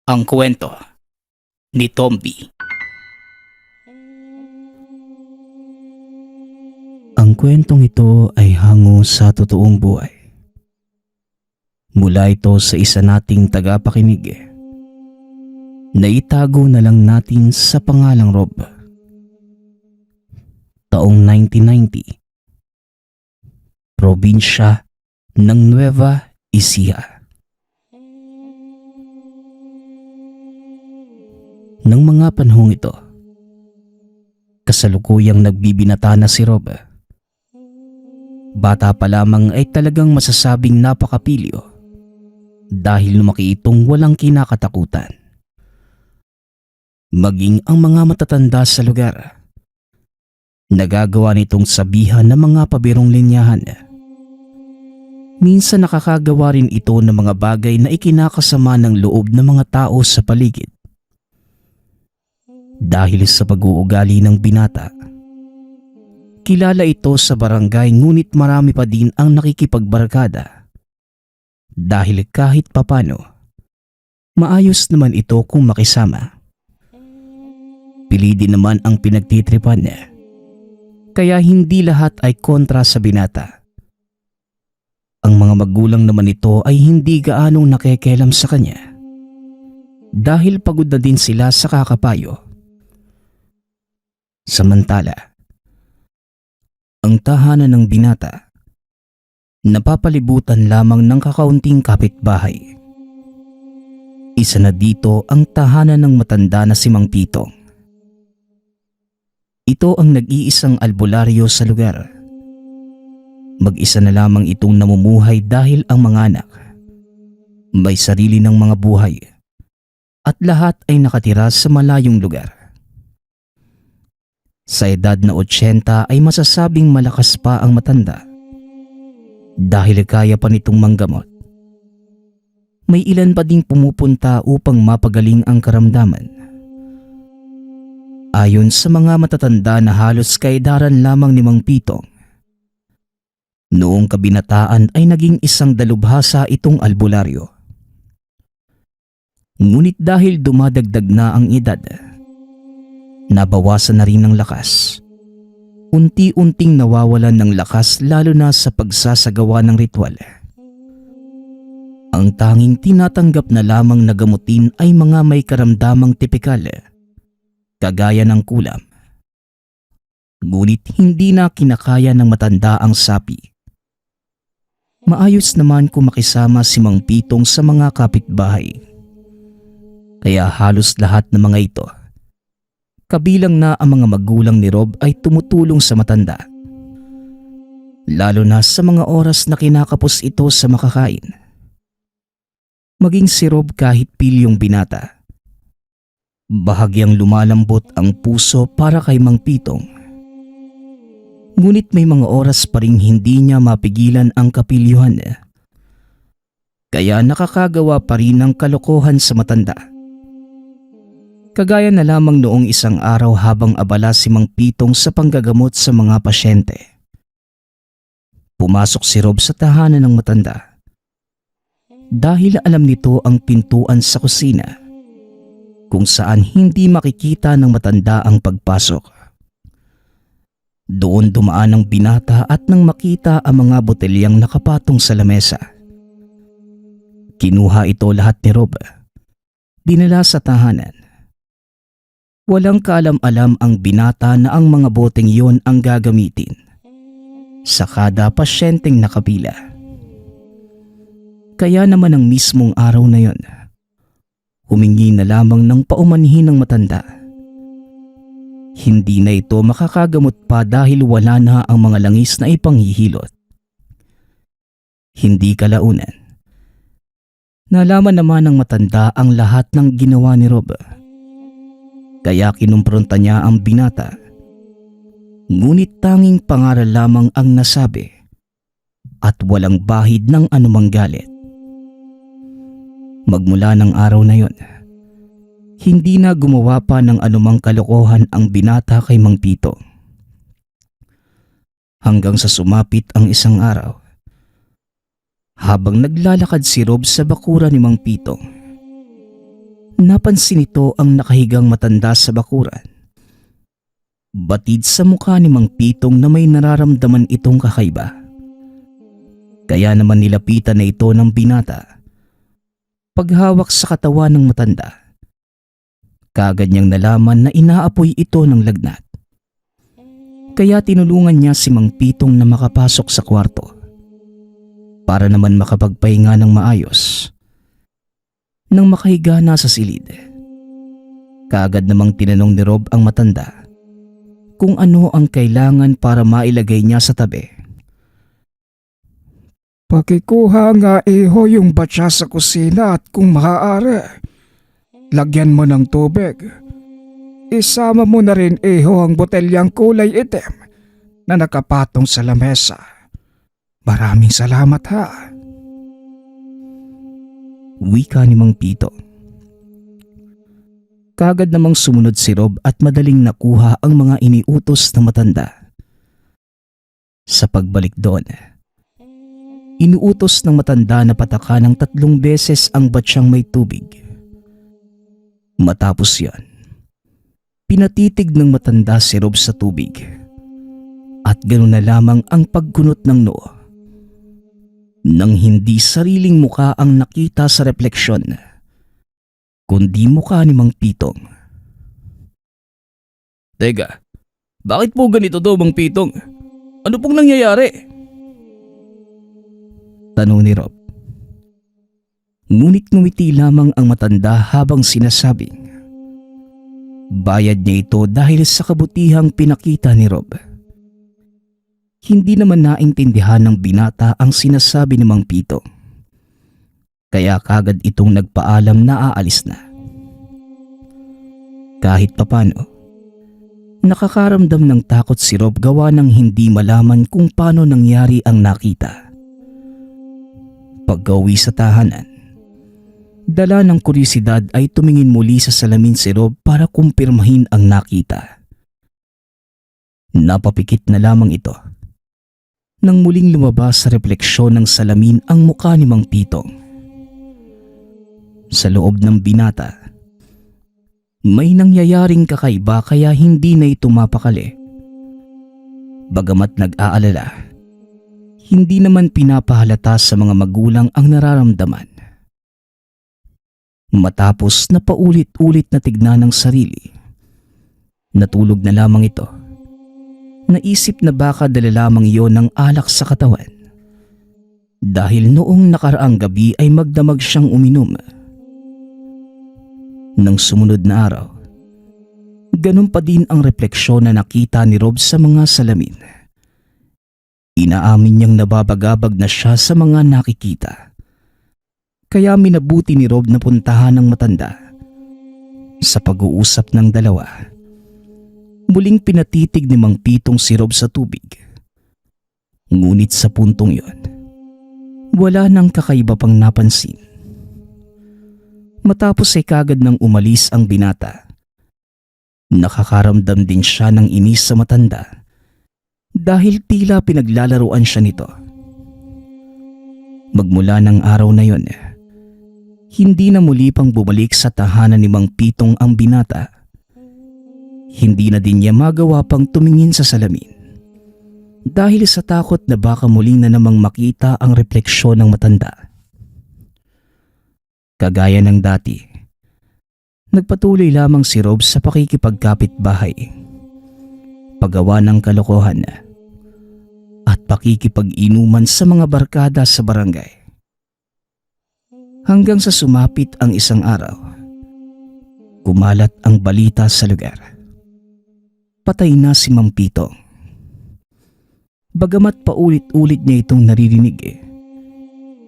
Ang kwento ni Tomby. Ang kwentong ito ay hango sa totoong buhay. Mula ito sa isa nating tagapakinig. Naitago na lang natin sa pangalang Rob. Taong 1990. Probinsya ng Nueva Ecija. Nang mga panahong ito, kasalukuyang nagbibinata na si Rob. Bata pa lamang ay talagang masasabing napakapilyo dahil lumaki itong walang kinakatakutan. Maging ang mga matatanda sa lugar, nagagawa nitong sabihan ng mga pabirong linyahan. Minsan nakakagawa rin ito ng mga bagay na ikinakasama ng loob ng mga tao sa paligid. Dahil sa pag-uugali ng binata, kilala ito sa barangay ngunit marami pa din ang nakikipagbarkada. Dahil kahit papano, maayos naman ito kung makisama. Pili din naman ang pinagtitripan niya, kaya hindi lahat ay kontra sa binata. Ang mga magulang naman ito ay hindi gaanong nakikialam sa kanya dahil pagod na din sila sa kakapayo. Samantala, ang tahanan ng binata, napapalibutan lamang ng kakaunting kapitbahay. Isa na dito ang tahanan ng matanda na si Mang Pitong. Ito ang nag-iisang albularyo sa lugar. Mag-isa na lamang itong namumuhay dahil ang mga anak may sarili ng mga buhay at lahat ay nakatira sa malayong lugar. Sa edad na 80 ay masasabing malakas pa ang matanda dahil kaya pa nitong manggamot. May ilan pa ding pumupunta upang mapagaling ang karamdaman. Ayon sa mga matatanda na halos kaedaran lamang ni Mang Pitong, noong kabinataan ay naging isang dalubhasa itong albularyo. Ngunit dahil dumadagdag na ang edad, nabawasan na rin ng lakas. Unti-unting nawawalan ng lakas lalo na sa pagsasagawa ng ritual. Ang tanging tinatanggap na lamang na gamutin ay mga may karamdamang tipikal, kagaya ng kulam. Ngunit hindi na kinakaya ng matanda ang sapi. Maayos naman kung makisama si Mang Pitong sa mga kapitbahay. Kaya halos lahat ng mga ito, kabilang na ang mga magulang ni Rob, ay tumutulong sa matanda. Lalo na sa mga oras na kinakapos ito sa makakain. Maging si Rob kahit pilyong binata, bahagyang lumalambot ang puso para kay Mang Pitong. Ngunit may mga oras pa ring hindi niya mapigilan ang kapilyuhan. Kaya nakakagawa pa rin ng kalokohan sa matanda. Kagaya na lamang noong isang araw habang abala si Mang Pitong sa panggagamot sa mga pasyente. Pumasok si Rob sa tahanan ng matanda. Dahil alam nito ang pintuan sa kusina, kung saan hindi makikita ng matanda ang pagpasok. Doon dumaan ang binata at nang makita ang mga botelyang nakapatong sa lamesa, kinuha ito lahat ni Rob. Dinala sa tahanan. Walang kaalam-alam ang binata na ang mga boteng yon ang gagamitin sa kada pasyenteng nakapila. Kaya naman ang mismong araw na yon, humingi na lamang ng paumanhin ng matanda. Hindi na ito makakagamot pa dahil wala na ang mga langis na ipanghihilot. Hindi kalaunan, nalaman naman ng matanda ang lahat ng ginawa ni Rob. Kaya kinumpronta niya ang binata. Ngunit tanging pangaral lamang ang nasabi at walang bahid ng anumang galit. Magmula ng araw na yon, hindi na gumawa pa ng anumang kalokohan ang binata kay Mang Pitong. Hanggang sa sumapit ang isang araw, habang naglalakad si Rob sa bakura ni Mang Pitong, napansin nito ang nakahigang matanda sa bakuran. Batid sa mukha ni Mang Pitong na may nararamdaman itong kakaiba. Kaya naman nilapitan na ito ng binata. Paghawak sa katawan ng matanda, kaagad niyang nalaman na inaapoy ito ng lagnat. Kaya tinulungan niya si Mang Pitong na makapasok sa kwarto para naman makapagpahinga ng maayos. Nang makahiga na sa silid, kaagad namang tinanong ni Rob ang matanda kung ano ang kailangan para mailagay niya sa tabi. Pakikuha nga iho yung batya sa kusina at kung maaari, lagyan mo ng tubig. Isama mo na rin iho ang botelyang kulay itim na nakapatong sa lamesa. Maraming salamat ha. Wika ni Mang Pitong. Kaagad namang sumunod si Rob at madaling nakuha ang mga iniutos ng matanda. Sa pagbalik doon, inuutos ng matanda na patakan ng 3 beses ang batsyang may tubig. Matapos yan, pinatitig ng matanda si Rob sa tubig at ganoon na lamang ang pagkunot ng noo. Nang hindi sariling muka ang nakita sa refleksyon, kundi mukha ni Mang Pitong. Teka, bakit po ganito daw, Mang Pitong? Ano pong nangyayari? Tanong ni Rob. Ngunit ngumiti lamang ang matanda habang sinasabing bayad niya ito dahil sa kabutihang pinakita ni Rob. Hindi naman naintindihan ng binata ang sinasabi ni Mang Pitong. Kaya kagad itong nagpaalam na aalis na. Kahit papano, nakakaramdam ng takot si Rob gawa ng hindi malaman kung paano nangyari ang nakita. Pag-uwi sa tahanan, dala ng kuryosidad ay tumingin muli sa salamin si Rob para kumpirmahin ang nakita. Napapikit na lamang ito nang muling lumabas sa refleksyon ng salamin ang mukha ni Mang Pitong. Sa loob ng binata, may nangyayaring kakaiba kaya hindi na ito mapakali. Bagamat nag-aalala, hindi naman pinapahalata sa mga magulang ang nararamdaman. Matapos na paulit-ulit na tignan ng sarili, natulog na lamang ito. Naisip na baka dala lamang iyon ng alak sa katawan. Dahil noong nakaraang gabi ay magdamag siyang uminom. Nang sumunod na araw, ganun pa din ang refleksyon na nakita ni Rob sa mga salamin. Inaamin niyang nababagabag na siya sa mga nakikita. Kaya minabuti ni Rob na puntahan ng matanda. Sa pag-uusap ng dalawa, muling pinatitig ni Mang Pitong si Rob sa tubig. Ngunit sa puntong yon, wala nang kakaiba pang napansin. Matapos ay kagad nang umalis ang binata. Nakakaramdam din siya ng inis sa matanda dahil tila pinaglalaruan siya nito. Magmula ng araw na yon, hindi na muli pang bumalik sa tahanan ni Mang Pitong ang binata. Hindi na din niya magawa pang tumingin sa salamin dahil sa takot na baka muli na namang makita ang refleksyon ng matanda. Kagaya ng dati, nagpatuloy lamang si Rob sa pakikipagkapit-bahay, paggawa ng kalokohan at pakikipag-inuman sa mga barkada sa barangay. Hanggang sa sumapit ang isang araw, kumalat ang balita sa lugar. Patay na si Mang Pitong. Bagamat paulit-ulit niya itong naririnig,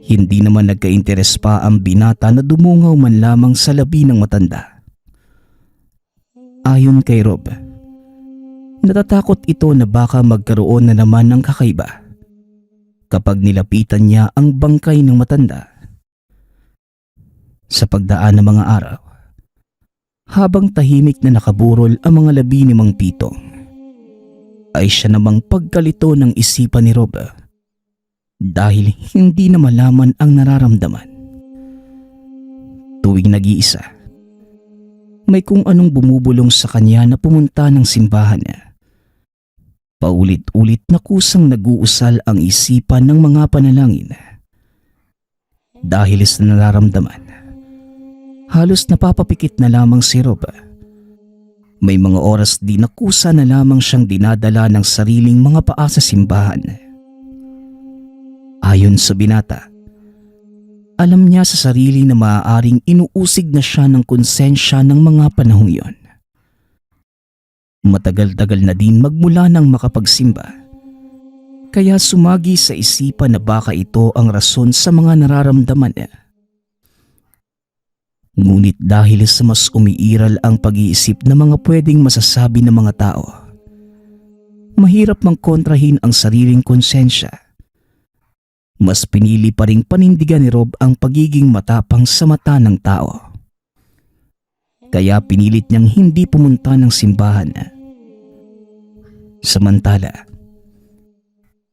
hindi naman nagka-interes pa ang binata na dumungaw man lamang sa labi ng matanda. Ayon kay Rob, natatakot ito na baka magkaroon na naman ng kakaiba kapag nilapitan niya ang bangkay ng matanda. Sa pagdaan ng mga araw, habang tahimik na nakaburol ang mga labi ni Mang Pitong, ay siya namang pagkalito ng isipan ni Rob dahil hindi na malaman ang nararamdaman. Tuwing nag-iisa, May kung anong bumubulong sa kanya na pumunta ng simbahan. Paulit-ulit na kusang nag-uusal ang isipan ng mga panalangin. Dahil sa nararamdaman, halos napapapikit na lamang si Rob. May mga oras din na kusa na lamang siyang dinadala ng sariling mga paa sa simbahan. Ayon sa binata, alam niya sa sarili na maaaring inuusig na siya ng konsensya ng mga panahong iyon. Matagal-tagal na din magmula nang makapagsimba, kaya sumagi sa isipan na baka ito ang rason sa mga nararamdaman niya. Ngunit dahil sa mas umiiral ang pag-iisip na mga pwedeng masasabi ng mga tao, mahirap mangkontrahin ang sariling konsensya. Mas pinili pa ring panindigan ni Rob ang pagiging matapang sa mata ng tao. Kaya pinilit niyang hindi pumunta ng simbahan. Samantala,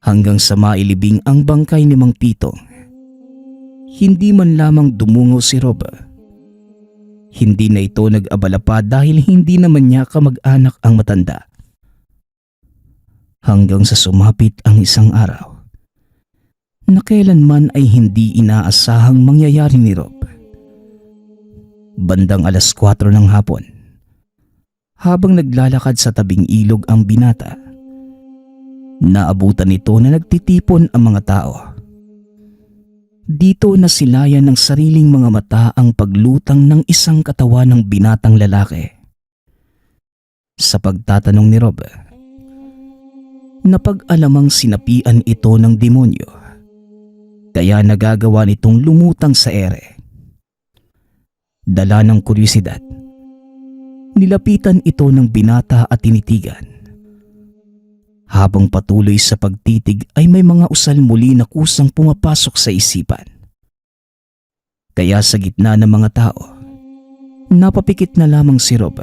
hanggang sa mailibing ang bangkay ni Mang Pitong, hindi man lamang dumungaw si Rob. Hindi na ito nag-abala pa dahil hindi naman niya kamag-anak ang matanda. Hanggang sa sumapit ang isang araw na kailanman ay hindi inaasahang mangyayari ni Rob. Bandang 4:00 ng hapon, habang naglalakad sa tabing ilog ang binata, naabutan nito na nagtitipon ang mga tao. Dito nasilayan ng sariling mga mata ang paglutang ng isang katawan ng binatang lalaki. Sa pagtatanong ni Rob, napag-alamang sinapian ito ng demonyo, kaya nagagawa nitong lumutang sa ere. Dala ng kuryosidad, nilapitan ito ng binata at tinitigan. Habang patuloy sa pagtitig ay may mga usal muli na kusang pumapasok sa isipan. Kaya sa gitna ng mga tao, napapikit na lamang si Rob.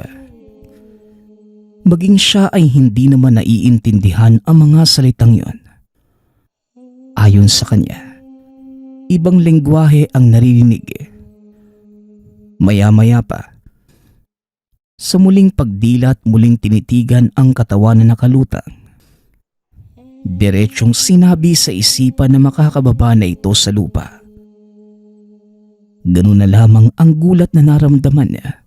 Maging siya ay hindi naman naiintindihan ang mga salitang yon. Ayon sa kanya, ibang lengguwahe ang naririnig. Maya-maya pa, sa muling pagdilat muling tinitigan ang katawan na nakalutang, diretsong sinabi sa isipan na makakababa na ito sa lupa. Ganun na lamang ang gulat na naramdaman niya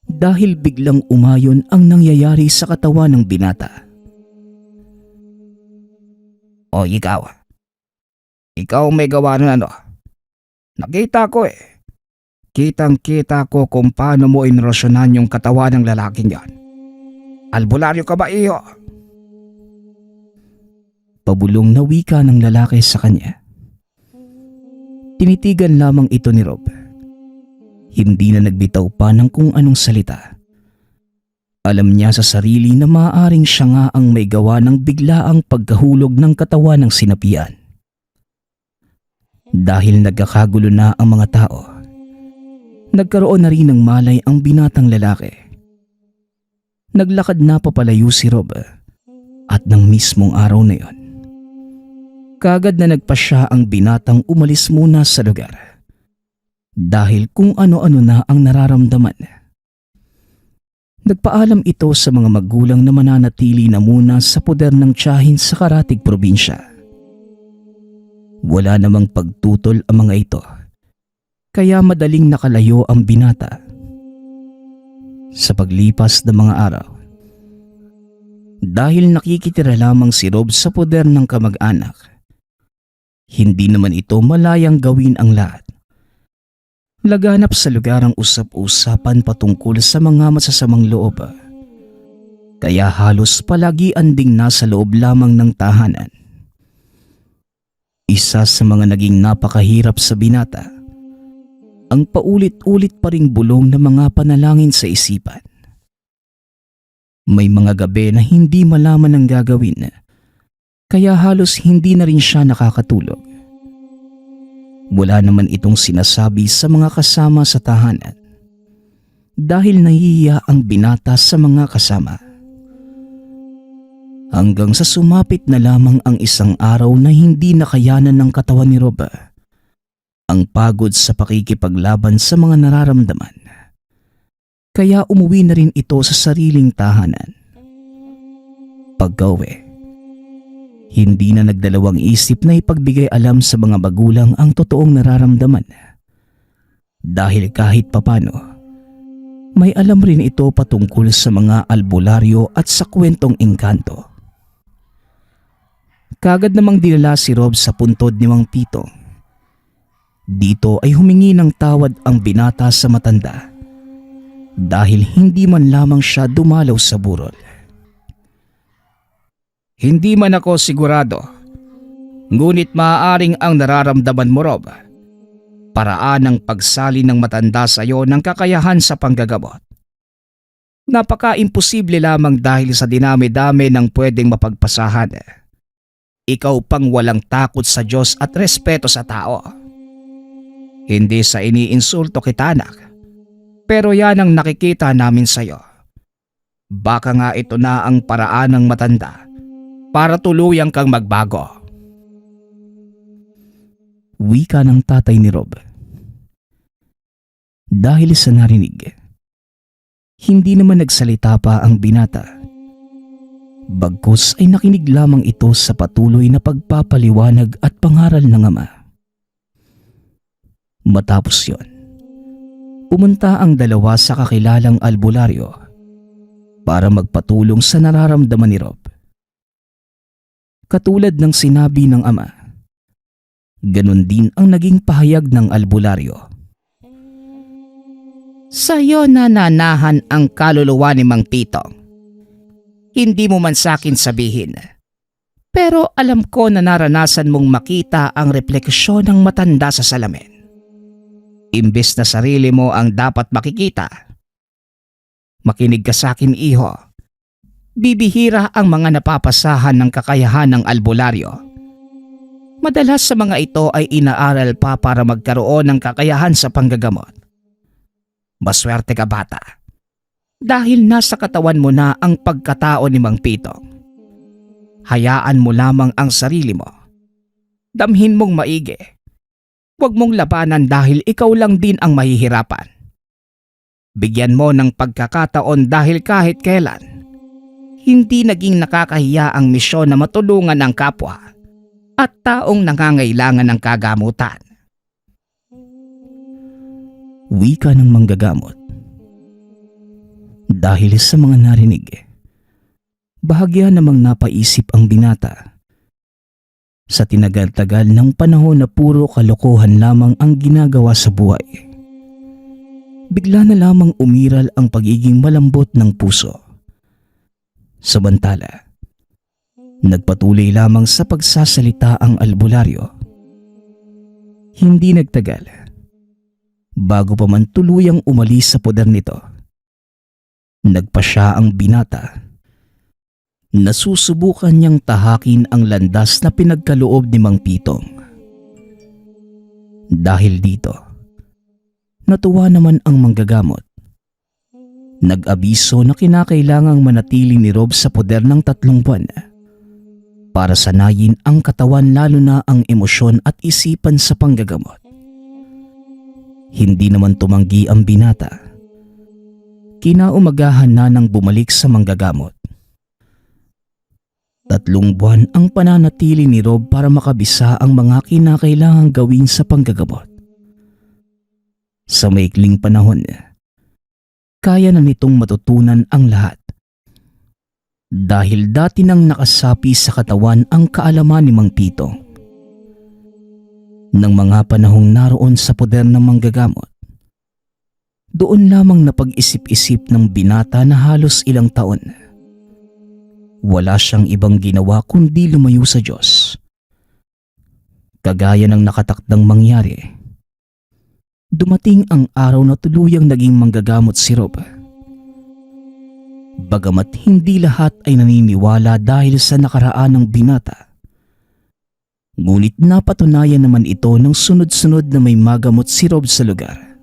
dahil biglang umayon ang nangyayari sa katawan ng binata. O ikaw may gawa ng ano? Nakita ko eh. Kitang-kita ko kung paano mo inrasyonan yung katawan ng lalaking yan. Albularyo ka ba iyo? Pabulong na wika ng lalaki sa kanya. Tinitigan lamang ito ni Rob. Hindi na nagbitaw pa ng kung anong salita. Alam niya sa sarili na maaaring siya nga ang may gawa ng biglaang pagkahulog ng katawan ng sinapian. Dahil nagkakagulo na ang mga tao, nagkaroon na rin ng malay ang binatang lalaki. Naglakad na papalayo si Rob at ng mismong araw na yon, kagad na nagpasya ang binatang umalis muna sa lugar dahil kung ano-ano na ang nararamdaman. Nagpaalam ito sa mga magulang na mananatili na muna sa poder ng tiyahin sa karatig probinsya. Wala namang pagtutol ang mga ito, kaya madaling nakalayo ang binata. Sa paglipas ng mga araw, dahil nakikitira lamang si Rob sa poder ng kamag-anak, hindi naman ito malayang gawin ang lahat. Laganap sa lugar ang usap-usapan patungkol sa mga masasamang loob, kaya halos palagian ding nasa loob lamang ng tahanan. Isa sa mga naging napakahirap sa binata, ang paulit-ulit pa ring bulong ng mga panalangin sa isipan. May mga gabi na hindi malaman ang gagawin, kaya halos hindi na rin siya nakakatulog. Wala naman itong sinasabi sa mga kasama sa tahanan dahil nahihiya ang binata sa mga kasama. Hanggang sa sumapit na lamang ang isang araw na hindi nakayanan ng katawan ni Rob ang pagod sa pakikipaglaban sa mga nararamdaman. Kaya umuwi na rin ito sa sariling tahanan. Pagka-uwi, hindi na nagdalawang isip na ipagbigay alam sa mga magulang ang totoong nararamdaman. Dahil kahit papano, may alam rin ito patungkol sa mga albularyo at sa kwentong engkanto. Kagad namang dinala si Rob sa puntod ni Mang Pitong. Dito ay humingi ng tawad ang binata sa matanda dahil hindi man lamang siya dumalaw sa burol. Hindi man ako sigurado, ngunit maaaring ang nararamdaman mo, Rob, paraan ng pagsali ng matanda sa iyo ng kakayahan sa panggagamot. Napaka-imposible lamang dahil sa dinami-dami ng pwedeng mapagpasahan. Ikaw pang walang takot sa Diyos at respeto sa tao. Hindi sa iniinsulto kita, anak, pero yan ang nakikita namin sa iyo. Baka nga ito na ang paraan ng matanda para tuluyang kang magbago. Wika ng tatay ni Rob. Dahil sa narinig, hindi naman nagsalita pa ang binata. Bagkus ay nakinig lamang ito sa patuloy na pagpapaliwanag at pangaral ng ama. Matapos yon, pumunta ang dalawa sa kakilalang albularyo para magpatulong sa nararamdaman ni Rob. Katulad ng sinabi ng ama, ganun din ang naging pahayag ng albularyo. Sa'yo nananahan ang kaluluwa ni Mang Pitong. Hindi mo man sa'kin sabihin, pero alam ko na naranasan mong makita ang refleksyon ng matanda sa salamin. Imbes na sarili mo ang dapat makikita. Makinig ka sa'kin, iho. Bibihira ang mga napapasahan ng kakayahan ng albularyo. Madalas sa mga ito ay inaaral pa para magkaroon ng kakayahan sa panggagamot. Maswerte ka, bata, dahil nasa katawan mo na ang pagkatao ni Mang Pitong. Hayaan mo lamang ang sarili mo. Damhin mong maigi. Huwag mong labanan dahil ikaw lang din ang mahihirapan. Bigyan mo ng pagkakataon dahil kahit kailan, hindi naging nakakahiya ang misyon na matulungan ang kapwa at taong nangangailangan ng kagamutan. Wika ng manggagamot. Dahil sa mga narinig, bahagya namang napaisip ang binata. Sa tinagal-tagal ng panahon na puro kalokohan lamang ang ginagawa sa buhay, bigla na lamang umiral ang pagiging malambot ng puso. Samantala, nagpatuloy lamang sa pagsasalita ang albularyo. Hindi nagtagal, bago pa man tuluyang umalis sa poder nito, nagpasya ang binata. Nasusubukan niyang tahakin ang landas na pinagkaloob ni Mang Pitong. Dahil dito, natuwa naman ang manggagamot. Nag-abiso na kinakailangang manatili ni Rob sa poder ng 3 buwan para sanayin ang katawan lalo na ang emosyon at isipan sa panggagamot. Hindi naman tumanggi ang binata. Kinaumagahan na nang bumalik sa manggagamot. 3 buwan ang pananatili ni Rob para makabisa ang mga kinakailangang gawin sa panggagamot. Sa maikling panahon, kaya na nitong matutunan ang lahat. Dahil dati nang nakasapi sa katawan ang kaalaman ni Mang Pitong. Nang mga panahong naroon sa poder ng manggagamot, doon lamang napag-isip-isip ng binata na halos ilang taon. Wala siyang ibang ginawa kundi lumayo sa Diyos. Kagaya ng nakatakdang mangyari, dumating ang araw na tuluyang naging manggagamot si Rob. Bagamat hindi lahat ay naniniwala dahil sa nakaraan ng binata, ngunit napatunayan naman ito ng sunod-sunod na may magamot si Rob sa lugar.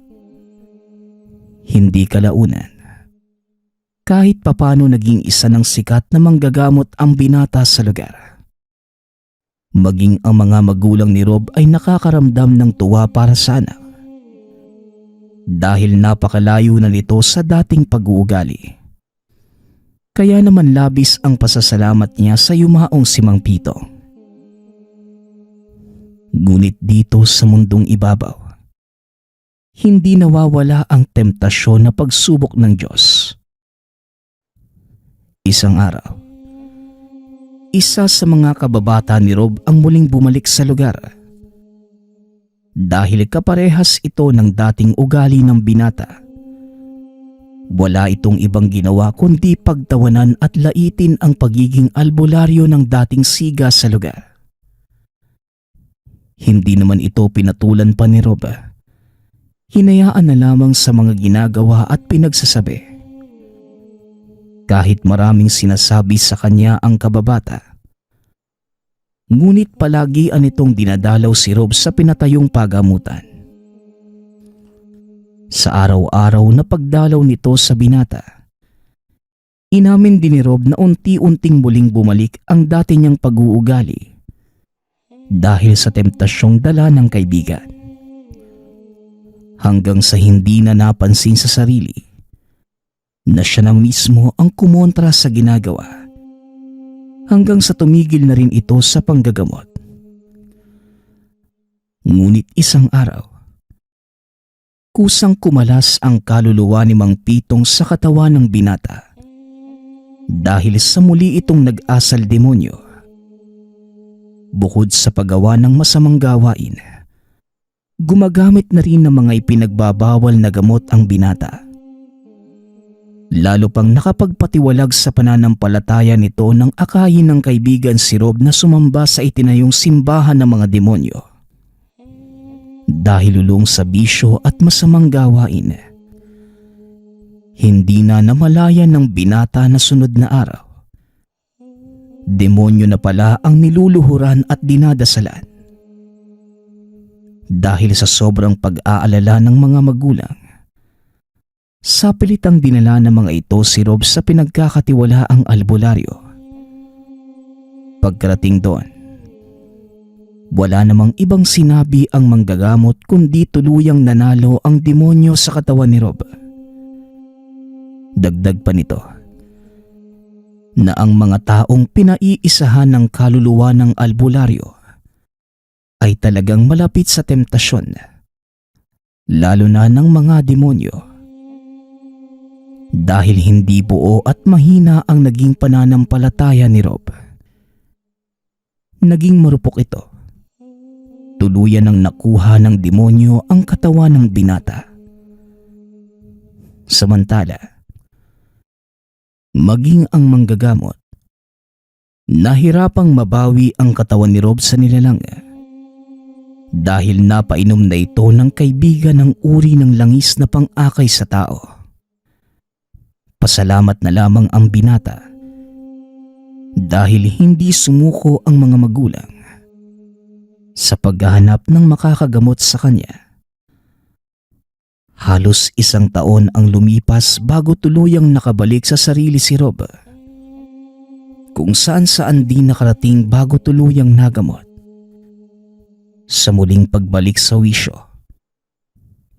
Hindi kalaunan, kahit papano naging isa ng sikat na manggagamot ang binata sa lugar. Maging ang mga magulang ni Rob ay nakakaramdam ng tuwa para sa anak. dahil napakalayo na nito sa dating pag-uugali. Kaya naman labis ang pasasalamat niya sa yumaong si Mang Pitong. Ngunit dito sa mundong ibabaw, hindi nawawala ang temptasyon na pagsubok ng Diyos. Isang araw, isa sa mga kababata ni Rob ang muling bumalik sa lugar. Dahil kaparehas ito ng dating ugali ng binata, wala itong ibang ginawa kundi pagtawanan at laitin ang pagiging albularyo ng dating siga sa lugar. Hindi naman ito pinatulan pa ni Rob. Hinayaan na lamang sa mga ginagawa at pinagsasabi. Kahit maraming sinasabi sa kanya ang kababata, ngunit palagian itong dinadalaw si Rob sa pinatayong pagamutan. Sa araw-araw na pagdalaw nito sa binata, inamin din ni Rob na unti-unting muling bumalik ang dati niyang pag-uugali dahil sa temptasyong dala ng kaibigan. Hanggang sa hindi na napansin sa sarili na siya na mismo ang kumontra sa ginagawa, hanggang sa tumigil na rin ito sa panggagamot. Ngunit isang araw, kusang kumalas ang kaluluwa ni Mang Pitong sa katawan ng binata dahil sa muli itong nag-asal demonyo. Bukod sa paggawa ng masamang gawain, gumagamit na rin ng mga ipinagbabawal na gamot ang binata. Lalo pang nakapagpatiwalag sa pananampalataya nito nang akayin ng kaibigan si Rob na sumamba sa itinayong simbahan ng mga demonyo. Dahil lulong sa bisyo at masamang gawain, hindi na namalayan ng binata na sunod na araw, demonyo na pala ang niluluhuran at dinadasalan. Dahil sa sobrang pag-aalala ng mga magulang, sa pilitang dinala ng mga ito si Rob sa pinagkakatiwalaang albularyo. Pagkarating doon, wala namang ibang sinabi ang manggagamot kundi tuluyang nanalo ang demonyo sa katawan ni Rob. Dagdag pa nito na ang mga taong pinaiisahan ng kaluluwa ng albularyo ay talagang malapit sa temptasyon, lalo na ng mga demonyo. Dahil hindi buo at mahina ang naging pananampalataya ni Rob, naging marupok ito. Tuluyan ng nakuha ng demonyo ang katawan ng binata. Samantala, maging ang manggagamot, nahirapang mabawi ang katawan ni Rob sa nilalang dahil napainom na ito ng kaibigan ng uri ng langis na pang-akay sa tao. Pasalamat na lamang ang binata dahil hindi sumuko ang mga magulang sa paghahanap ng makakagamot sa kanya. Halos 1 taon ang lumipas bago tuluyang nakabalik sa sarili si Rob, kung saan-saan din nakarating bago tuluyang nagamot. Sa muling pagbalik sa wisyo,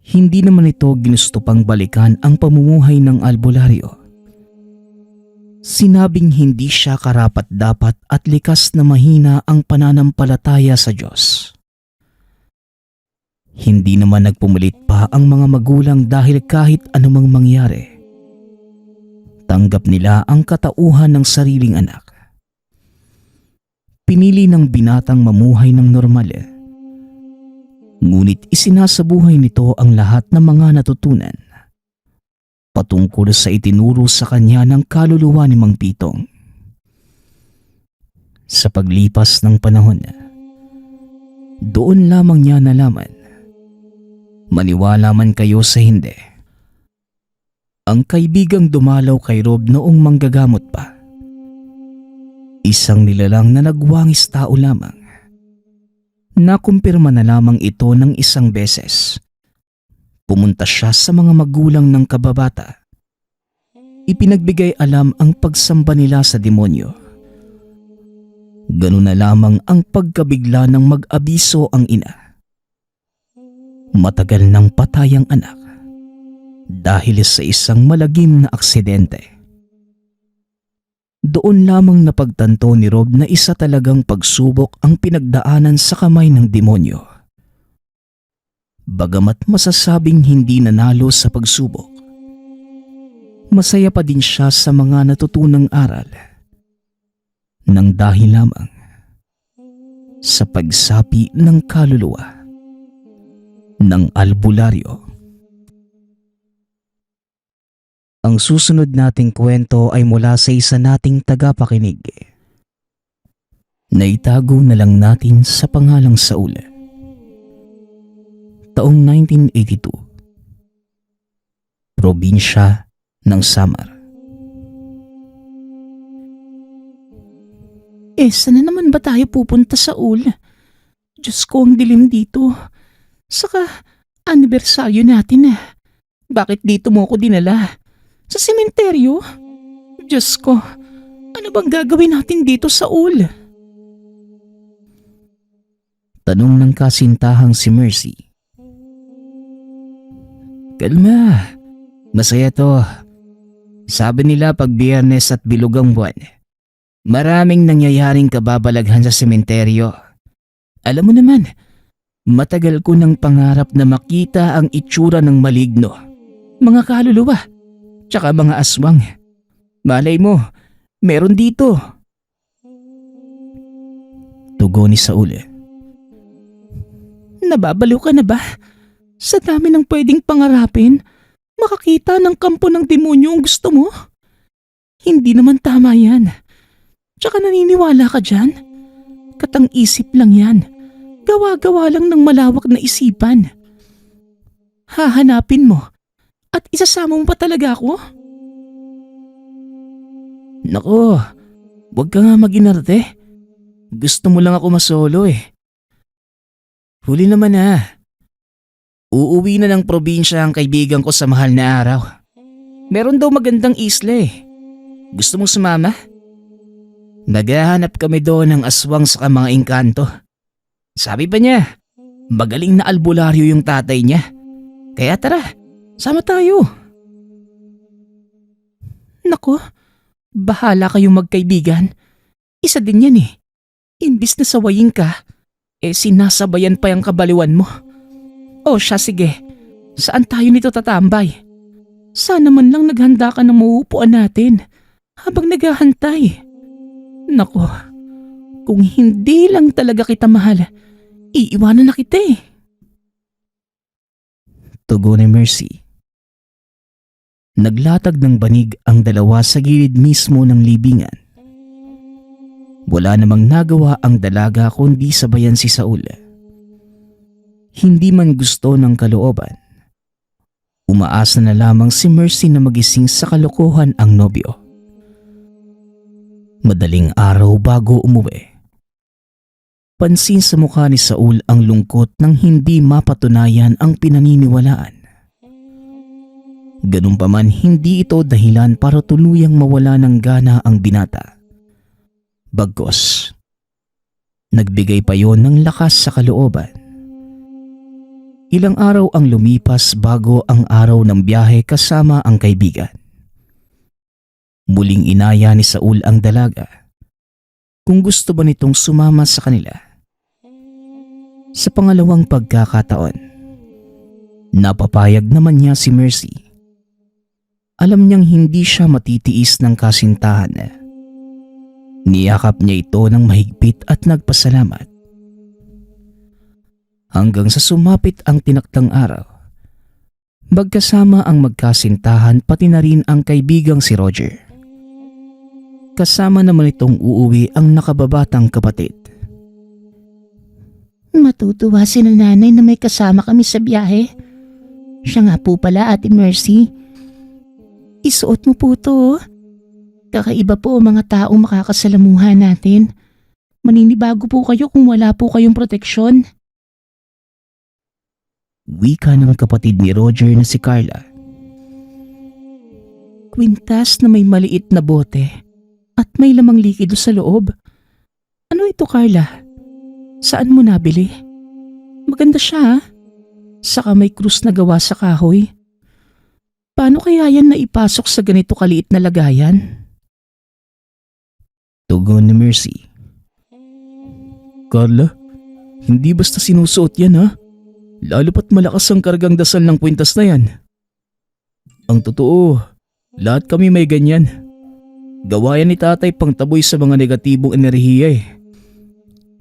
hindi naman ito ginusto pang balikan ang pamumuhay ng albularyo. Sinabing hindi siya karapat-dapat at likas na mahina ang pananampalataya sa Diyos. Hindi naman nagpumulit pa ang mga magulang dahil kahit anumang mangyari, tanggap nila ang katauhan ng sariling anak. Pinili ng binatang mamuhay ng normal, ngunit isinasabuhay nito ang lahat ng mga natutunan patungkol sa itinuro sa kanya ng kaluluwa ni Mang Pitong. Sa paglipas ng panahon, doon lamang niya nalaman, maniwala man kayo sa hindi, ang kaibigang dumalaw kay Rob noong manggagamot pa, isang nilalang na nagwangis tao lamang. Nakumpirma na lamang ito ng 1 beses. Pumunta siya sa mga magulang ng kababata. Ipinagbigay alam ang pagsamba nila sa demonyo. Ganun na lamang ang pagkabigla ng mag-abiso ang ina. Matagal nang patay ang anak. dahil sa isang malagim na aksidente. Doon lamang napagtanto ni Rob na isa talagang pagsubok ang pinagdaanan sa kamay ng demonyo. Bagamat masasabing hindi nanalo sa pagsubok, masaya pa din siya sa mga natutunang aral nang dahil lamang sa pagsapi ng kaluluwa ng albularyo. Ang susunod nating kwento ay mula sa isa nating tagapakinig. Naitago na lang natin sa pangalang Saul. Taong 1982. Probinsya ng Samar. Saan na naman ba tayo pupunta, Saul? Diyos ko, ang dilim dito. Saka, anibersaryo natin . Bakit dito mo ako dinala? Sa sementeryo? Diyos ko, ano bang gagawin natin dito, Saul? Tanong ng kasintahang si Mercy. Kalma, masaya to. Sabi nila pag Biyernes at Bilugang buwan, maraming nangyayaring kababalaghan sa sementeryo. Alam mo naman, matagal ko ng pangarap na makita ang itsura ng maligno, mga kaluluwa, tsaka mga aswang. Malay mo, meron dito. Tugon ni Saul. Nababaliw ka na ba? Sa dami ng pwedeng pangarapin, makakita ng kampo ng demonyo ang gusto mo? Hindi naman tama yan. Tsaka naniniwala ka dyan? Katang-isip lang yan. Gawa-gawa lang ng malawak na isipan. Hahanapin mo at isasama mo pa talaga ako? Nako, wag ka nga mag-inarte. Gusto mo lang ako masolo . Huli naman . Uuwi na ng probinsya ang kaibigan ko sa mahal na araw. Meron daw magandang isla . Gusto mong sumama? Naghahanap kami doon ng aswang sa mga engkanto. Sabi pa niya, magaling na albularyo yung tatay niya. Kaya tara, sama tayo. Nako, bahala kayong magkaibigan. Isa din yan . Imbis na sawayin ka, sinasabayan pa yung kabaliwan mo. O siya, sige. Saan tayo nito tatambay? Sana man lang naghanda ka ng mauupuan natin habang naghahantay. Nako, kung hindi lang talaga kita mahal, iiwanan na kita . Tugon ni Mercy. Naglatag ng banig ang dalawa sa gilid mismo ng libingan. Wala namang nagawa ang dalaga kundi sabayan si Saul. Hindi man gusto ng kalooban, umaasa na lamang si Mercy na magising sa kalokohan ang nobyo. Madaling araw bago umuwi, pansin sa mukha ni Saul ang lungkot ng hindi mapatunayan ang pinaniniwalaan. Ganun pa man, hindi ito dahilan para tuluyang mawala ng gana ang binata. Bagkus, nagbigay pa yon ng lakas sa kalooban. Ilang araw ang lumipas bago ang araw ng biyahe kasama ang kaibigan. Muling inaya ni Saul ang dalaga kung gusto ba nitong sumama sa kanila. Sa pangalawang pagkakataon, napapayag naman niya si Mercy. Alam niyang hindi siya matitiis ng kasintahan. Niyakap niya ito ng mahigpit at nagpasalamat. Hanggang sa sumapit ang tinaktang araw, magkasama ang magkasintahan pati na rin ang kaibigang si Roger. Kasama naman itong uuwi ang nakababatang kapatid. Matutuwa si nanay na may kasama kami sa biyahe. Siya nga po pala, Ate Mercy. Isuot mo po to. Kakaiba po ang mga taong makakasalamuhan natin. Maninibago po kayo kung wala po kayong proteksyon. Wika ng kapatid ni Roger na si Carla. Kwintas na may maliit na bote at may lamang likido sa loob. Ano ito, Carla? Saan mo nabili? Maganda siya . Saka may krus na gawa sa kahoy. Paano kaya yan naipasok sa ganito kaliit na lagayan? Tugon ni Mercy. Carla, hindi basta sinusuot yan ha. Lalo pat malakas ang kargang dasal ng kwintas na yan. Ang totoo, lahat kami may ganyan. Gawa yan ni tatay pang taboy sa mga negatibong enerhiya eh.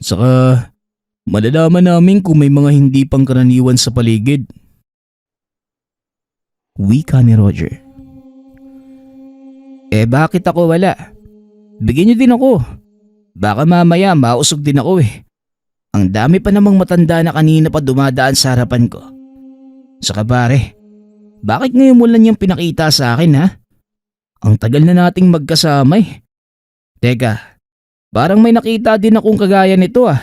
Saka, malalaman namin kung may mga hindi pangkaraniwan sa paligid. Wika ni Roger. Bakit ako wala? Bigyan niyo din ako. Baka mamaya mausog din ako eh. Ang dami pa namang matanda na kanina pa dumadaan sa harapan ko. Saka pare, bakit ngayon mo lang yung pinakita sa akin ha? Ang tagal na nating magkasama eh. Teka, parang may nakita din akong kagaya nito ah.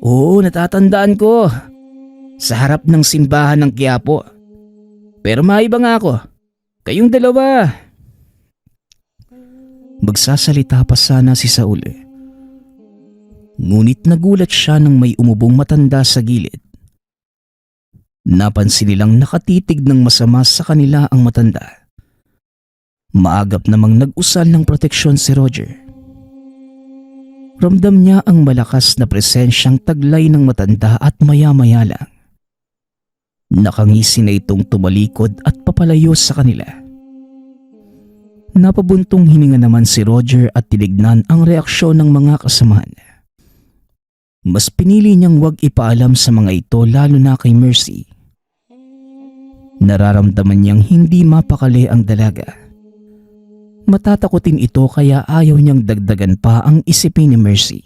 Oo, natatandaan ko. Sa harap ng simbahan ng Quiapo. Pero maiba nga ako. Kayong dalawa. Magsasalita pa sana si Saul. Ngunit nagulat siya nang may umubong matanda sa gilid. Napansin nilang nakatitig ng masama sa kanila ang matanda. Maagap namang nag-usal ng proteksyon si Roger. Ramdam niya ang malakas na presensyang taglay ng matanda at maya-maya lang. Nakangisi na itong tumalikod at papalayo sa kanila. Napabuntong hininga naman si Roger at tinignan ang reaksyon ng mga kasamahan. Mas pinili niyang wag ipaalam sa mga ito lalo na kay Mercy. Nararamdaman niyang hindi mapakali ang dalaga. Matatakotin ito kaya ayaw niyang dagdagan pa ang isipin ni Mercy.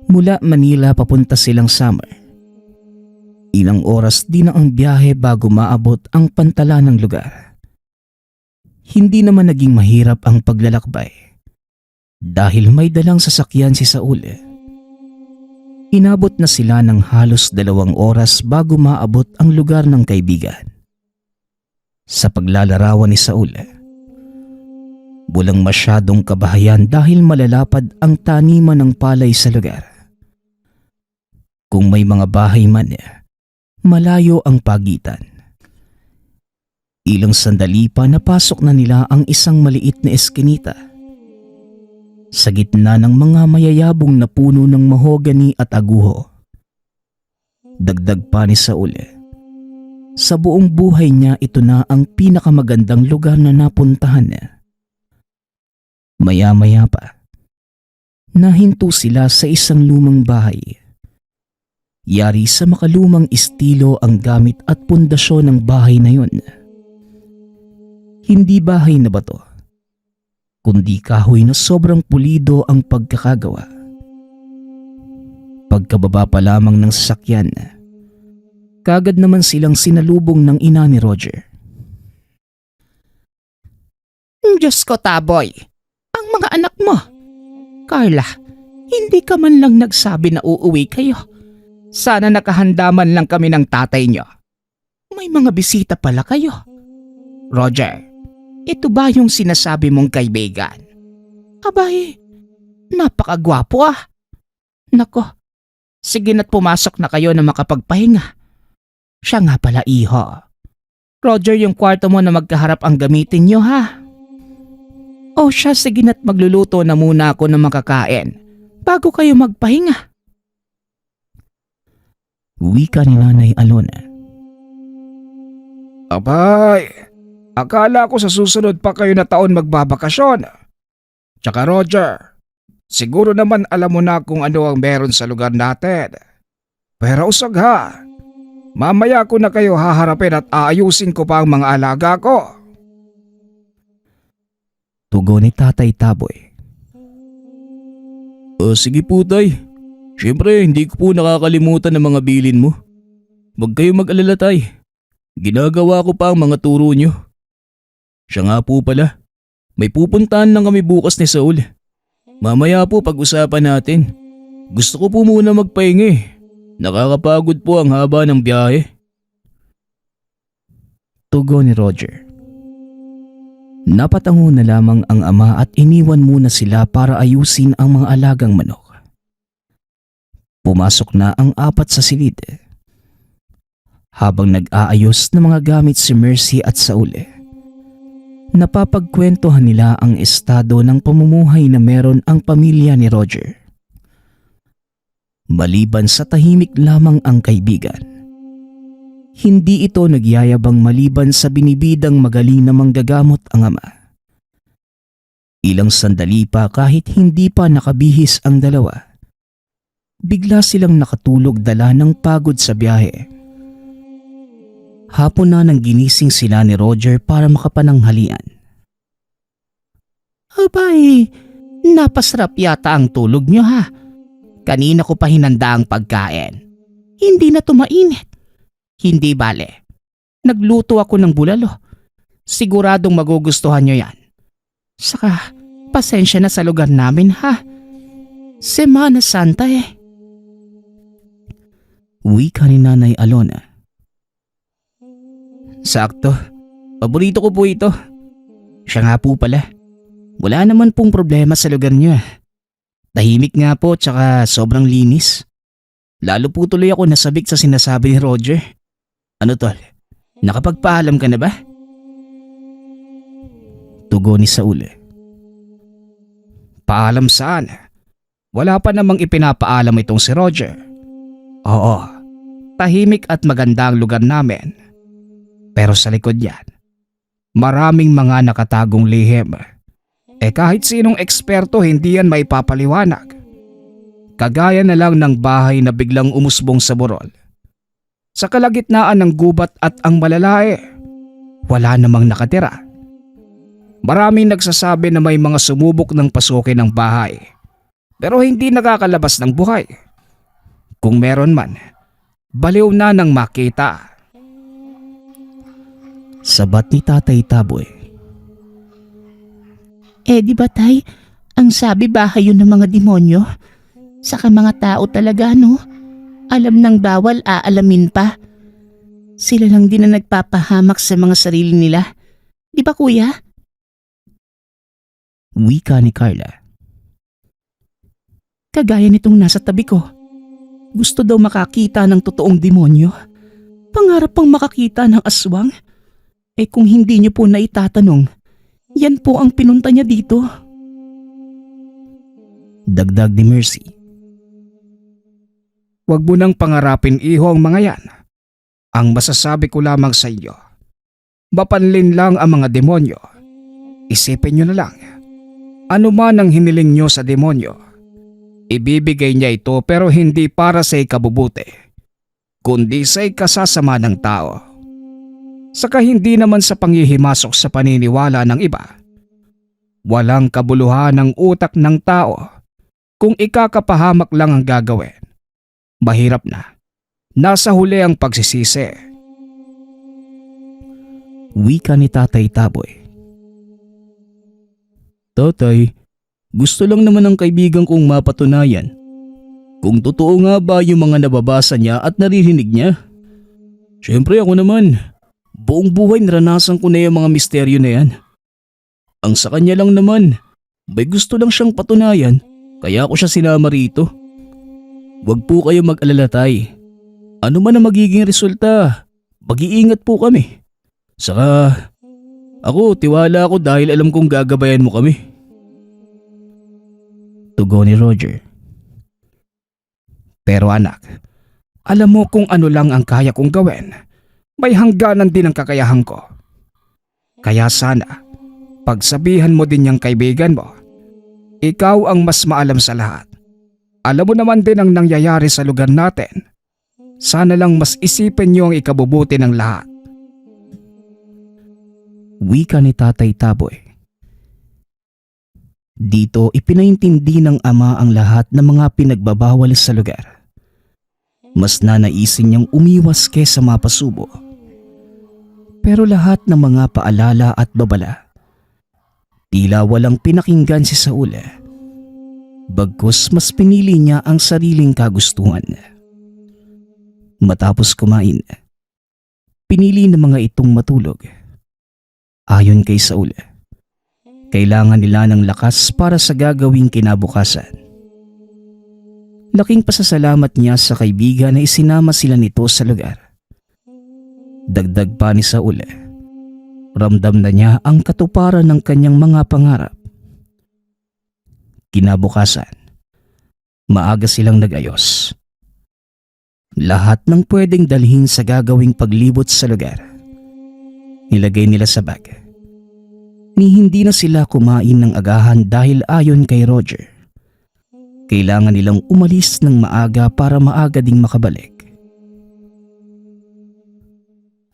Mula Manila papunta silang Samar. Ilang oras din ang biyahe bago maabot ang pantala ng lugar. Hindi naman naging mahirap ang paglalakbay dahil may dalang sasakyan si Saul. Inabot na sila ng halos 2 oras bago maabot ang lugar ng kaibigan. Sa paglalarawan ni Saul, walang masyadong kabahayan dahil malalapad ang taniman ng palay sa lugar. Kung may mga bahay man, malayo ang pagitan. Ilang sandali pa napasok na nila ang isang maliit na eskinita. Sa gitna ng mga mayayabong na puno ng mahogani at aguho. Dagdag pa ni Saul, sa buong buhay niya ito na ang pinakamagandang lugar na napuntahan niya. Maya-maya pa, nahinto sila sa isang lumang bahay. Yari sa makalumang estilo ang gamit at pundasyon ng bahay na yun. Hindi bahay na bato, kundi kahoy na sobrang pulido ang pagkakagawa. Pagkababa pa lamang ng sasakyan, kagad naman silang sinalubong ng ina ni Roger. Diyos ko, Taboy! Ang mga anak mo! Carla, hindi ka man lang nagsabi na uuwi kayo. Sana nakahanda man lang kami ng tatay nyo. May mga bisita pala kayo. Roger, ito ba yung sinasabi mong kaibigan? Abay, napakagwapo ah. Nako, sige na't pumasok na kayo na makapagpahinga. Siya nga pala, iho. Roger, yung kwarto mo na magkaharap ang gamitin nyo ha. O siya, sige na't magluluto na muna ako ng makakain bago kayo magpahinga. Wika ni Nanay Alona. Abay, akala ko sa susunod pa kayo na taon magbabakasyon. Tsaka Roger, siguro naman alam mo na kung ano ang meron sa lugar natin. Pero usog ha, mamaya ko na kayo haharapin at aayusin ko pa ang mga alaga ko. Tugon ni Tatay Taboy. Sige po tay. Siyempre hindi ko po nakakalimutan ng mga bilin mo. Huwag kayo mag-alala tay. Ginagawa ko pa ang mga turo nyo. Siya nga po pala. May pupuntahan lang kami bukas ni Saul. Mamaya po pag-usapan natin. Gusto ko po muna magpahinga eh. Nakakapagod po ang haba ng biyahe. Tugon ni Roger. Napatango na lamang ang ama at iniwan muna sila para ayusin ang mga alagang manok. Pumasok na ang 4 sa silid. Habang nag-aayos ng mga gamit si Mercy at Saul, napapagkwentuhan nila ang estado ng pamumuhay na meron ang pamilya ni Roger. Maliban sa tahimik lamang ang kaibigan, hindi ito nagyayabang maliban sa binibidang magaling na manggagamot ang ama. Ilang sandali pa kahit hindi pa nakabihis ang dalawa, bigla silang nakatulog dala ng pagod sa biyahe. Hapon na nang ginising sila ni Roger para makapananghalian. Abay, napasarap yata ang tulog niyo ha. Kanina ko pa hinanda ang pagkain. Hindi na tumainit. Hindi bale. Nagluto ako ng bulalo. Siguradong magugustuhan niyo yan. Saka, pasensya na sa lugar namin ha. Semana Santa eh. Wika ni Nanay Alona. Sakto. Paborito ko po ito. Siya nga po pala. Wala naman pong problema sa lugar niyo. Tahimik nga po tsaka sobrang linis. Lalo po tuloy ako nasabik sa sinasabi ni Roger. Ano tol? Nakapagpaalam ka na ba? Tugon ni Saul. Paalam saan? Wala pa namang ipinapaalam itong si Roger. Oo, tahimik at maganda ang lugar namin. Pero sa likod yan, maraming mga nakatagong lihim. Kahit sinong eksperto hindi yan may papaliwanag. Kagaya na lang ng bahay na biglang umusbong sa burol. Sa kalagitnaan ng gubat at ang malalae, wala namang nakatira. Maraming nagsasabi na may mga sumubok ng pasukin ng bahay, pero hindi nakakalabas ng buhay. Kung meron man, baliw na nang makita. Sabat ni Tatay Taboy. Di ba tay, ang sabi bahay yun ng mga demonyo? Saka mga tao talaga no? Alam ng bawal, aalamin pa. Sila lang din na nagpapahamak sa mga sarili nila. Di ba kuya? Wika ni Carla. Kagaya nitong nasa tabi ko. Gusto daw makakita ng totoong demonyo. Pangarap pang makakita ng aswang. Kung hindi niyo po naitatanong, yan po ang pinunta niya dito. Dagdag ni Mercy. Huwag mo nang pangarapin iho ang mga yan. Ang masasabi ko lamang sa iyo, mapanlin lang ang mga demonyo. Isipin nyo na lang, ano man ang hiniling nyo sa demonyo, ibibigay niya ito pero hindi para sa ikabubuti, kundi sa ikasasama ng tao. Saka hindi naman sa panghihimasok sa paniniwala ng iba. Walang kabuluhan ng utak ng tao kung ikakapahamak lang ang gagawin. Mahirap na. Nasa huli ang pagsisisi. Wika ni Tatay Taboy. Tatay, gusto lang naman ng kaibigan kong mapatunayan kung totoo nga ba yung mga nababasa niya at naririnig niya. Siyempre ako naman, buong buhay naranasan ko na yung mga misteryo na yan. Ang sa kanya lang naman, may gusto lang siyang patunayan kaya ako siya sinama rito. Huwag po kayo mag-alala tay. Ano man ang magiging resulta, mag-iingat po kami. Saka, ako tiwala ako dahil alam kong gagabayan mo kami. Tugon ni Roger. Pero anak, alam mo kung ano lang ang kaya kong gawin. May hangganan din ang kakayahan ko. Kaya sana, pagsabihan mo din yung kaibigan mo. Ikaw ang mas maalam sa lahat. Alam mo naman din ang nangyayari sa lugar natin. Sana lang mas isipin niyo ang ikabubuti ng lahat. Wika ni Tatay Taboy. Dito ipinaintindi ng ama ang lahat ng mga pinagbabawal sa lugar. Mas nanaisin niyang umiwas kaysa mapasubo. Pero lahat ng mga paalala at babala, tila walang pinakinggan si Saul. Bagkus mas pinili niya ang sariling kagustuhan. Matapos kumain, pinili ng mga itong matulog. Ayon kay Saul, kailangan nila ng lakas para sa gagawing kinabukasan. Laking pasasalamat niya sa kaibigan na isinama sila nito sa lugar. Dagdag pa ni Saul, ramdam na niya ang katuparan ng kanyang mga pangarap. Kinabukasan, maaga silang nag-ayos. Lahat ng pwedeng dalhin sa gagawing paglibot sa lugar, nilagay nila sa bag. Ni hindi na sila kumain ng agahan dahil ayon kay Roger, kailangan nilang umalis ng maaga para maaga ding makabalik.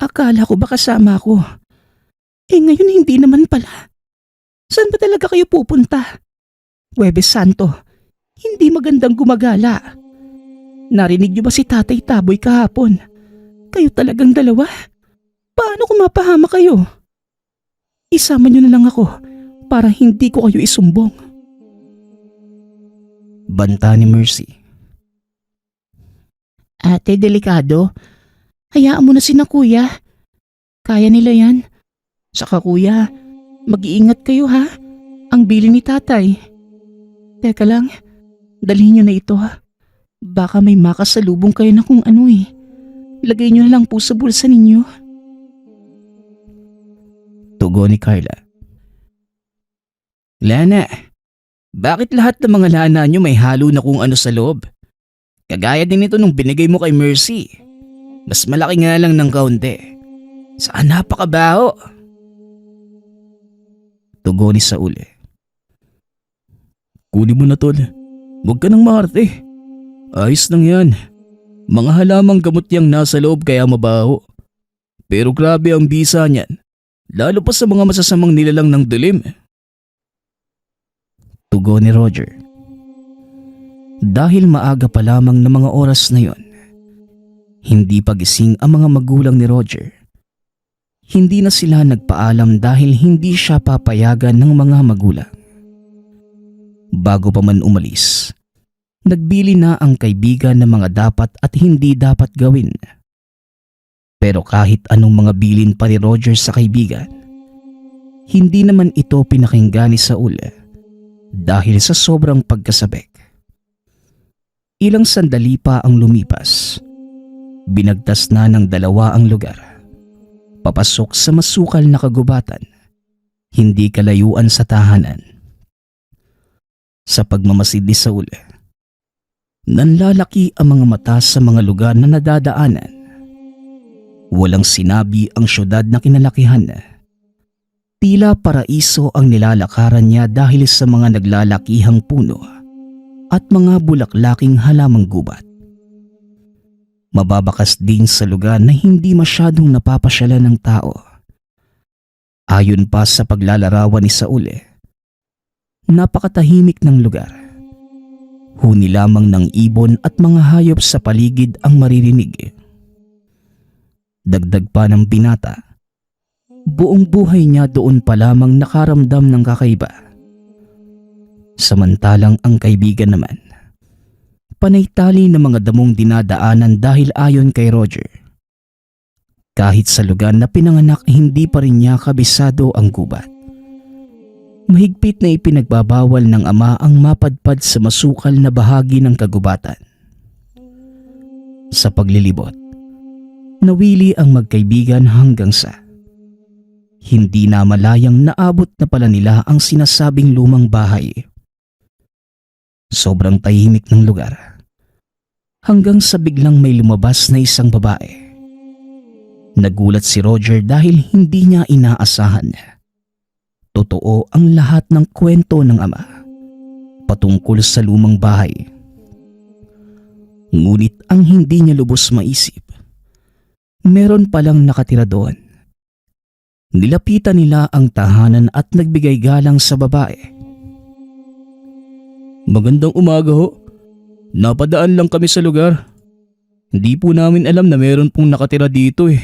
Akala ko ba kasama ako? Ngayon hindi naman pala. Saan ba talaga kayo pupunta? Huwebes Santo, hindi magandang gumagala. Narinig niyo ba si Tatay Taboy kahapon? Kayo talagang dalawa? Paano kung mapahama kayo? Isama niyo na lang ako para hindi ko kayo isumbong. Banta ni Mercy. Ate, delikado. Hayaan mo na sina kuya. Kaya nila yan. Saka kuya, mag-iingat kayo ha. Ang bili ni tatay. Teka lang, dalhin niyo na ito ha. Baka may makasalubong kayo na kung ano eh. Lagay niyo na lang po sa bulsa ninyo. Tugon ni Carla. Lana, bakit lahat ng mga lana nyo may halo na kung ano sa loob? Kagaya din ito nung binigay mo kay Mercy. Mas malaki nga lang ng kaunti. Saan napakabaho? Tugon ni Saul. Kunin mo na tol. Huwag ka nang maarte. Ayos lang yan. Mga halamang gamot yang nasa loob kaya mabaho. Pero grabe ang bisa niyan. Lalo pa sa mga masasamang nilalang ng dilim. Tugon ni Roger. Dahil maaga pa lamang na mga oras na yon, hindi pagising ang mga magulang ni Roger. Hindi na sila nagpaalam dahil hindi siya papayagan ng mga magulang. Bago pa man umalis, nagbili na ang kaibigan ng mga dapat at hindi dapat gawin. Pero kahit anong mga bilin pa ni Roger sa kaibigan, hindi naman ito pinakinggan ni Saul dahil sa sobrang pagkasabik. Ilang sandali pa ang lumipas. Binagtas na ng dalawa ang lugar. Papasok sa masukal na kagubatan, hindi kalayuan sa tahanan. Sa pagmamasid ni Saul, nanlalaki ang mga mata sa mga lugar na nadadaanan. Walang sinabi ang syudad na kinalakihan. Tila paraiso ang nilalakaran niya dahil sa mga naglalakihang puno at mga bulaklaking halamang gubat. Mababakas din sa lugar na hindi masyadong napapasyalan ng tao. Ayon pa sa paglalarawan ni Saul, napakatahimik ng lugar. Huni lamang ng ibon at mga hayop sa paligid ang maririnig. Dagdag pa ng binata, buong buhay niya doon pa lamang nakaramdam ng kakaiba. Samantalang ang kaibigan naman, panay-tali ng mga damong dinadaanan dahil ayon kay Roger, kahit sa lugar na pinanganak hindi pa rin niya kabisado ang gubat. Mahigpit na ipinagbabawal ng ama ang mapadpad sa masukal na bahagi ng kagubatan. Sa paglilibot, nawili ang magkaibigan hanggang sa hindi na malayang naabot na pala nila ang sinasabing lumang bahay. Sobrang tahimik ng lugar hanggang sa biglang may lumabas na isang babae. Nagulat si Roger dahil hindi niya inaasahan. Totoo ang lahat ng kwento ng ama patungkol sa lumang bahay. Ngunit ang hindi niya lubos maisip, meron palang nakatira doon. Nilapitan nila ang tahanan at nagbigay galang sa babae. Magandang umaga ho. Napadaan lang kami sa lugar. Hindi po namin alam na meron pong nakatira dito eh.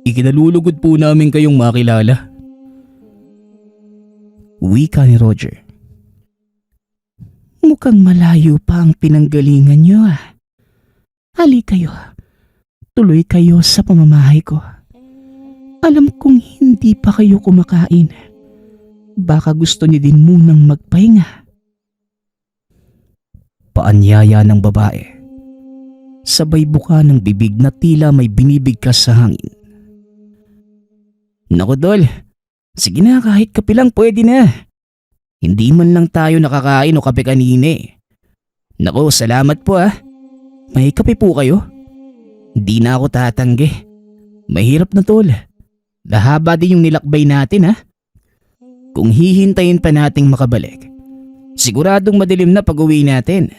Ikinalulugod po namin kayong makilala. Wika ni Roger. Mukhang malayo pa ang pinanggalingan niyo ah. Hali kayo. Tuloy kayo sa pamamahay ko. Alam kong hindi pa kayo kumakain. Baka gusto niyo din munang magpahinga. Paanyaya ng babae. Sabay buka ng bibig na tila may binibigkas sa hangin. Naku Tol, sige na kahit kape lang pwede na. Hindi man lang tayo nakakain o kape kanina eh. Naku, salamat po ah. May kape po kayo? Hindi na ako tatanggi. Mahirap na Tol. Mahaba din yung nilakbay natin ha. Kung hihintayin pa nating makabalik, siguradong madilim na pag-uwi natin.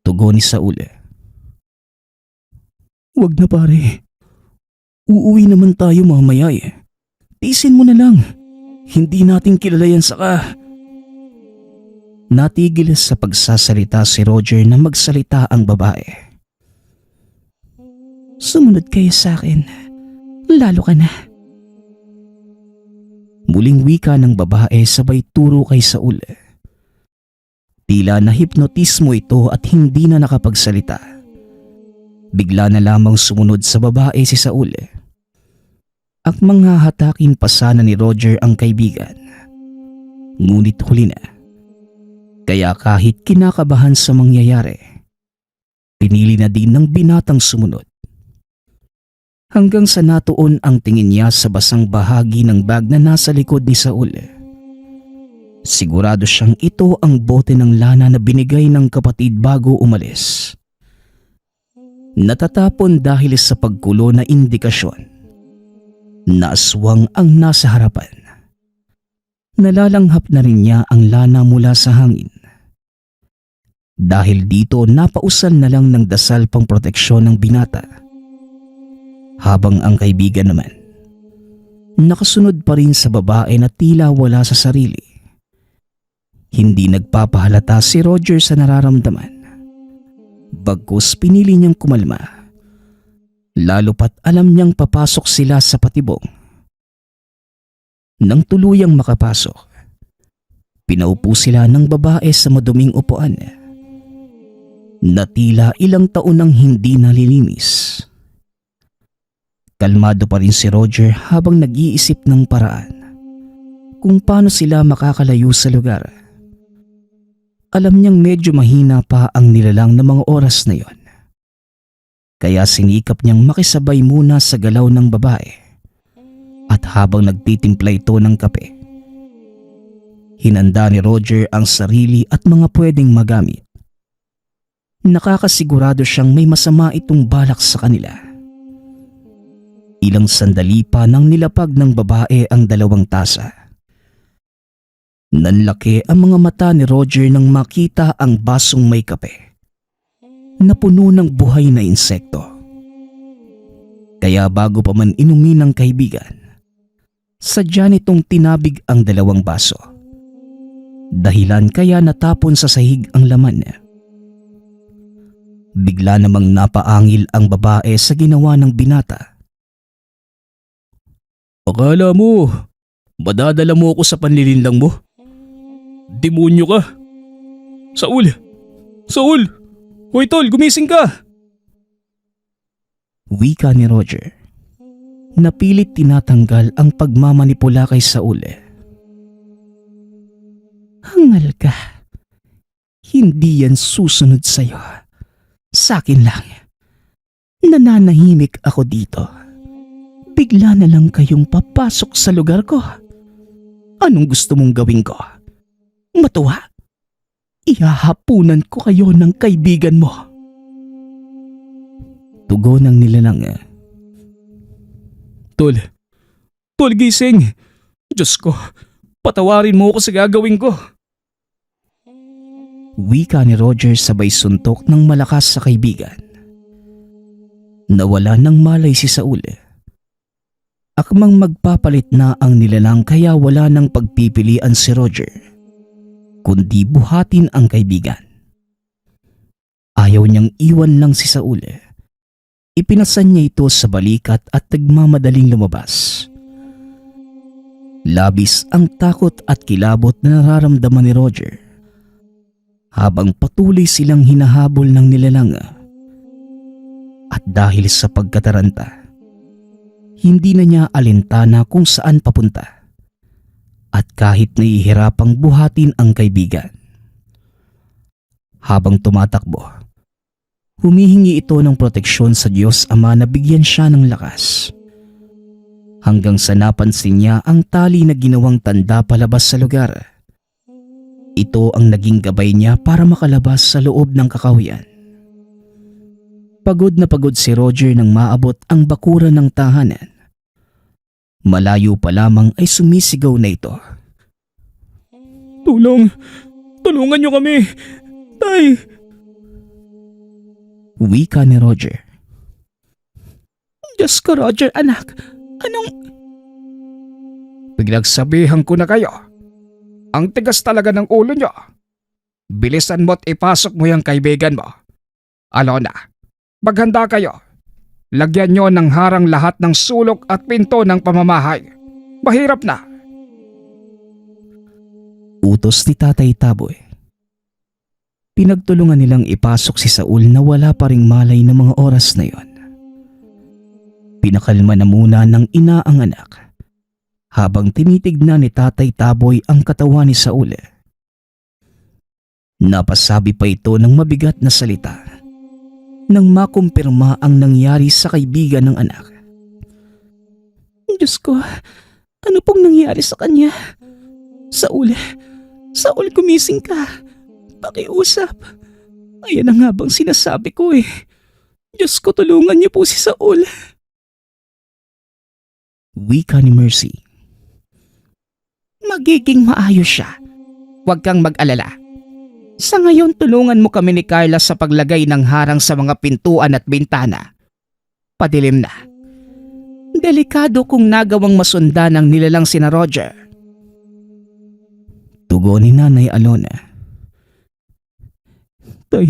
Tugon ni Saul. Wag na pare. Uuwi naman tayo mamaya eh. Tiisin mo na lang. Hindi natin kilala yan saka. Natigil sa pagsasalita si Roger na magsalita ang babae. Sumunod kayo sa akin. Lalo ka na. Muling wika ng babae sabay turo kay Saul. Tila nahipnotismo ito at hindi na nakapagsalita. Bigla na lamang sumunod sa babae si Saul. Akmang hahatakin pa sana ni Roger ang kaibigan. Ngunit huli na. Kaya kahit kinakabahan sa mangyayari, pinili na din ng binatang sumunod. Hanggang sa natuon ang tingin niya sa basang bahagi ng bag na nasa likod ni Saul. Sigurado siyang ito ang bote ng lana na binigay ng kapatid bago umalis. Natatapon dahil sa pagkulo na indikasyon. Naaswang ang nasa harapan. Nalalanghap na rin niya ang lana mula sa hangin. Dahil dito napausal na lang ng dasal pang proteksyon ng binata. Habang ang kaibigan naman, nakasunod pa rin sa babae na tila wala sa sarili. Hindi nagpapahalata si Roger sa nararamdaman. Bagkus pinili niyang kumalma. Lalo pat alam niyang papasok sila sa patibong. Nang tuluyang makapasok, pinaupo sila ng babae sa maduming upuan na tila ilang taon nang hindi nalilinis. Kalmado pa rin si Roger habang nag-iisip ng paraan kung paano sila makakalayo sa lugar. Alam niyang medyo mahina pa ang nilalang na mga oras na yon. Kaya sinikap niyang makisabay muna sa galaw ng babae at habang nagtitimpla ito ng kape, hinanda ni Roger ang sarili at mga pwedeng magamit. Nakakasigurado siyang may masama itong balak sa kanila. Ilang sandali pa nang nilapag ng babae ang dalawang tasa. Nanlaki ang mga mata ni Roger nang makita ang basong may kape na puno ng buhay na insekto. Kaya bago pa man inumin ng kaibigan, sadya nitong tinabig ang dalawang baso. Dahilan kaya natapon sa sahig ang laman. Bigla namang napaangil ang babae sa ginawa ng binata. Akala mo, madadala mo ako sa panlilinlang mo? Demonyo ka! Saul! Saul! Hoy tol, gumising ka! Wika ni Roger. Napilit tinatanggal ang pagmamanipula kay Saul. Hangal ka. Hindi yan susunod sa'yo. Sa'kin lang. Nananahimik ako dito. Bigla na lang kayong papasok sa lugar ko. Anong gusto mong gawin ko? Matuwa? Ihahapunan ko kayo ng kaibigan mo. Tugon ng nilalang. Tol, gising. Diyos ko, patawarin mo ako sa gagawin ko. Wika ni Roger sabay suntok ng malakas sa kaibigan. Nawala ng malay si Saul. Akmang magpapalit na ang nilalang kaya wala nang pagpipilian si Roger, kundi buhatin ang kaibigan. Ayaw niyang iwan lang si Saul. Ipinasan niya ito sa balikat at nagmamadaling lumabas. Labis ang takot at kilabot na nararamdaman ni Roger habang patuloy silang hinahabol ng nilalang. At dahil sa pagkataranta, hindi na niya alintana kung saan papunta at kahit nahihirapang buhatin ang kaibigan. Habang tumatakbo, humihingi ito ng proteksyon sa Diyos Ama na bigyan siya ng lakas hanggang sa napansin niya ang tali na ginawang tanda palabas sa lugar. Ito ang naging gabay niya para makalabas sa loob ng kakahuyan. Pagod na pagod si Roger nang maabot ang bakuran ng tahanan. Malayo pa lamang ay sumisigaw na ito. Tulong! Tulungan niyo kami! Tay! Wika ni Roger. Diyos ko, Roger, anak. Anong... Pinagsabihan ko na kayo. Ang tigas talaga ng ulo nyo. Bilisan mo't ipasok mo yung kaibigan mo. Alona, maghanda kayo. Lagyan nyo ng harang lahat ng sulok at pinto ng pamamahay. Mahirap na. Utos ni Tatay Taboy. Pinagtulungan nilang ipasok si Saul na wala pa ring malay ng mga oras na yon. Pinakalma na muna ng ina ang anak habang tinitignan ni Tatay Taboy ang katawan ni Saul. Napasabi pa ito ng mabigat na salita nang makumpirma ang nangyari sa kaibigan ng anak. Diyos ko, ano pong nangyari sa kanya? Saul, gumising ka. Pakiusap. Ayan na nga bang sinasabi ko eh. Diyos ko, tulungan niyo po si Saul. Wika ni Mercy. Magiging maayos siya. Huwag kang mag-alala. Sa ngayon, tulungan mo kami ni Carla sa paglagay ng harang sa mga pintuan at bintana. Padilim na. Delikado kung nagawang masundan ang nilalang sina Roger. Tugon ni Nanay Alona. Tay,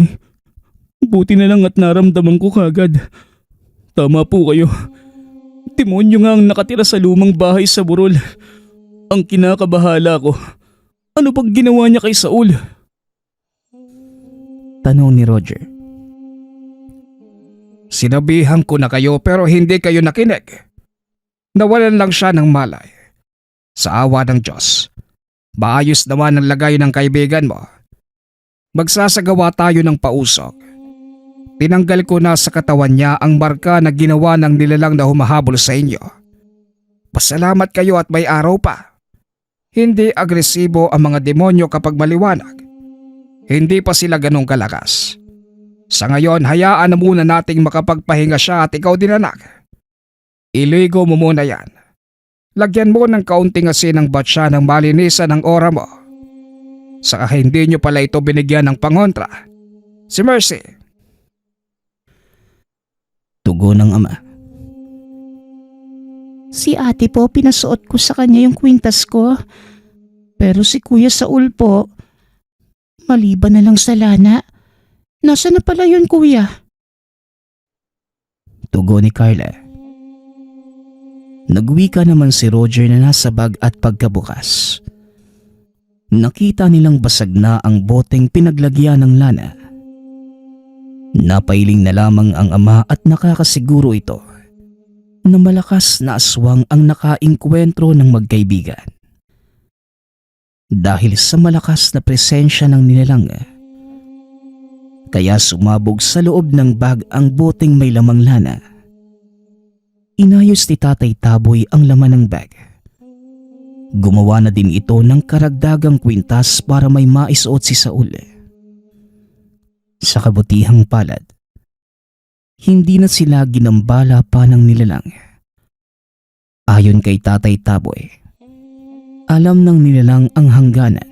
buti na lang at naramdaman ko kagad. Tama po kayo. Demonyo nga ang nakatira sa lumang bahay sa burol. Ang kinakabahala ko, ano bang ginawa niya kay Saul? Tanong ni Roger. Sinabihan ko na kayo pero hindi kayo nakinig. Nawalan lang siya ng malay. Sa awa ng Diyos, maayos naman ang lagay ng kaibigan mo. Magsasagawa tayo ng pausok. Tinanggal ko na sa katawan niya ang marka na ginawa ng nilalang na humahabol sa inyo. Pasalamat kayo at may araw pa. Hindi agresibo ang mga demonyo kapag maliwanag. Hindi pa sila ganong kalakas. Sa ngayon, hayaan na muna nating makapagpahinga siya at ikaw din anak. Iligo mo muna yan. Lagyan mo ng kaunting asin ng batsa ng malinisan ng ora mo. Saka hindi nyo pala ito binigyan ng pangontra. Si Mercy. Tugon ng ama. Si ate po, pinasuot ko sa kanya yung kwintas ko. Pero si Kuya Saul po, maliban na lang sa lana. Nasaan na pala yun, Kuya? Tugon ni Carla. Nagwika naman si Roger na nasa bag at pagkabukas. Nakita nilang basag na ang boteng pinaglagyan ng lana. Napailing na lamang ang ama at nakakasiguro ito na malakas na aswang ang nakainkwentro ng magkaibigan. Dahil sa malakas na presensya ng nilalang, kaya sumabog sa loob ng bag ang boteng may lamang lana. Inayos ni Tatay Taboy ang laman ng bag. Gumawa na din ito ng karagdagang kwintas para may maisuot si Saul. Sa kabutihang palad, hindi na sila ginambala pa ng nilalang. Ayon kay Tatay Taboy, alam ng nilalang ang hangganan.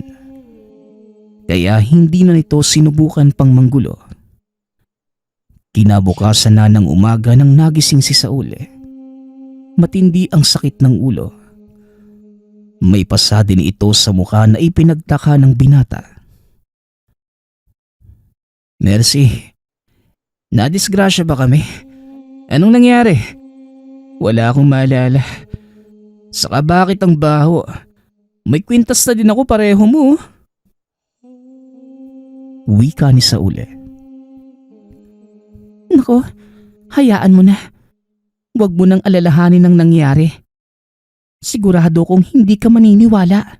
Kaya hindi na nito sinubukan pang manggulo. Kinabukasan na ng umaga nang nagising si Saul. Matindi ang sakit ng ulo. May pasa din ito sa mukha na ipinagtaka ng binata. Mercy, nadisgrasya ba kami? Anong nangyari? Wala akong maalala. Saka bakit ang baho? May kwintas na din ako pareho mo. Wika ni Saul. Nako, hayaan mo na. Huwag mo nang alalahanin ang nangyari. Sigurado kong hindi ka maniniwala.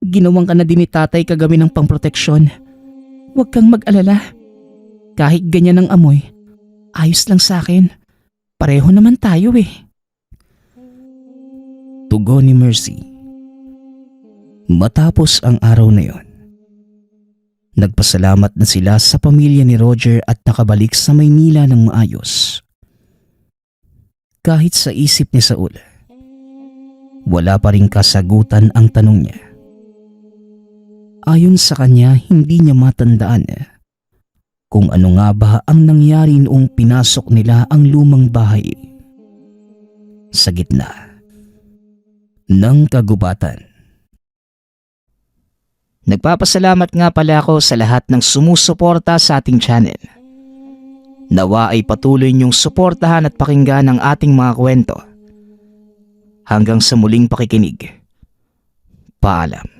Ginawang ka na din ni tatay kagabi ng pangproteksyon. Huwag kang mag-alala. Kahit ganyan ang amoy, ayos lang sa akin. Pareho naman tayo eh. Tugon ni Mercy. Matapos ang araw na yon, nagpasalamat na sila sa pamilya ni Roger at nakabalik sa Maynila ng maayos. Kahit sa isip ni Saul, wala pa ring kasagutan ang tanong niya. Ayon sa kanya, hindi niya matandaan kung ano nga ba ang nangyari noong pinasok nila ang lumang bahay sa gitna ng kagubatan. Nagpapasalamat nga pala ako sa lahat ng sumusuporta sa ating channel. Nawa ay patuloy niyong suportahan at pakinggan ang ating mga kwento. Hanggang sa muling pakikinig. Paalam.